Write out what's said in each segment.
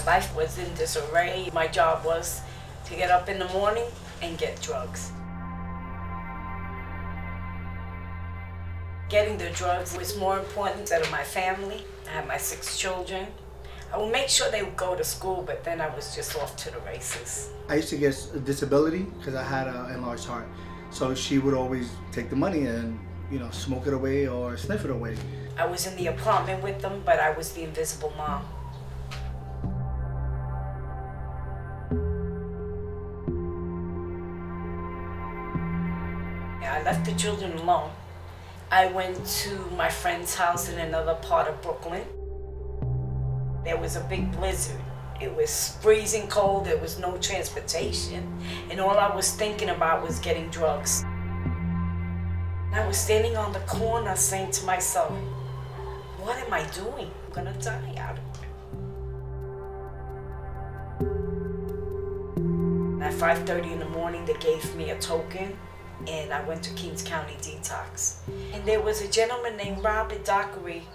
My life was in disarray. My job was to get up in the morning and get drugs. Getting the drugs was more important than my family. I had my 6 children. I would make sure they would go to school, but then I was just off to the races. I used to get a disability because I had an enlarged heart. So she would always take the money and, you know, smoke it away or sniff it away. I was in the apartment with them, but I was the invisible mom. I left the children alone. I went to my friend's house in another part of Brooklyn. There was a big blizzard. It was freezing cold, there was no transportation, and all I was thinking about was getting drugs. I was standing on the corner saying to myself, what am I doing? I'm gonna die out of it. At 5:30 in the morning, they gave me a token, and I went to Kings County Detox. And there was a gentleman named Robert Dockery.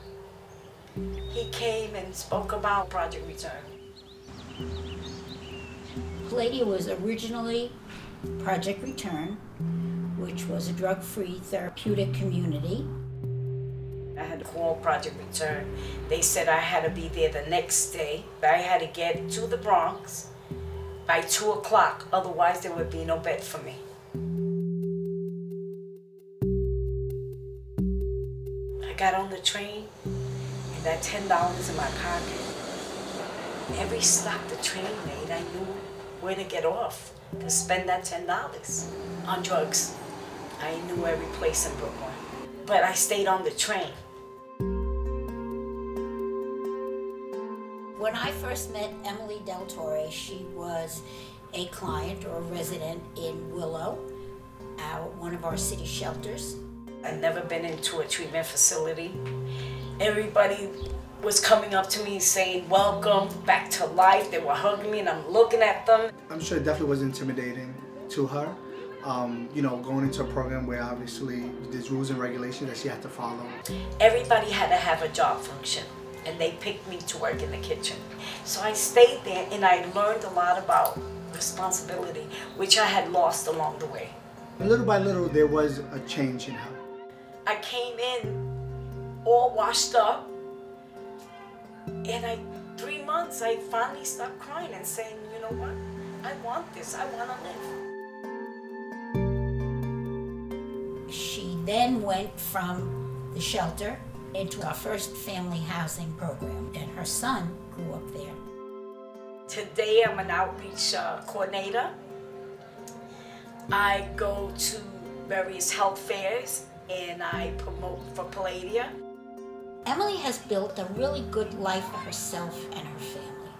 He came and spoke about Project Return. Palladia was originally Project Return, which was a drug-free therapeutic community. I had to call Project Return. They said I had to be there the next day. I had to get to the Bronx by 2 o'clock, otherwise there would be no bed for me. I got on the train and that $10 in my pocket. Every stop the train made, I knew where to get off to spend that $10 on drugs. I knew every place in Brooklyn, but I stayed on the train. When I first met Emily Del Torre, she was a client or a resident in Willow, one of our city shelters. I'd never been into a treatment facility. Everybody was coming up to me saying, welcome back to life. They were hugging me and I'm looking at them. I'm sure it definitely was intimidating to her. You know, going into a program where obviously there's rules and regulations that she had to follow. Everybody had to have a job function, and they picked me to work in the kitchen. So I stayed there and I learned a lot about responsibility, which I had lost along the way. Little by little, there was a change in her. I came in all washed up, and 3 months, I finally stopped crying and saying, you know what, I want this, I want to live. She then went from the shelter into our first family housing program, and her son grew up there. Today I'm an outreach coordinator. I go to various health fairs and I promote for Palladia. Emily has built a really good life for herself and her family,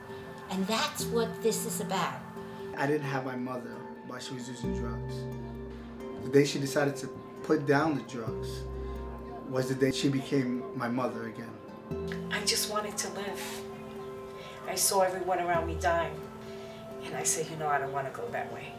and that's what this is about. I didn't have my mother while she was using drugs. The day she decided to put down the drugs was the day she became my mother again. I just wanted to live. I saw everyone around me dying, and I said, you know, I don't want to go that way.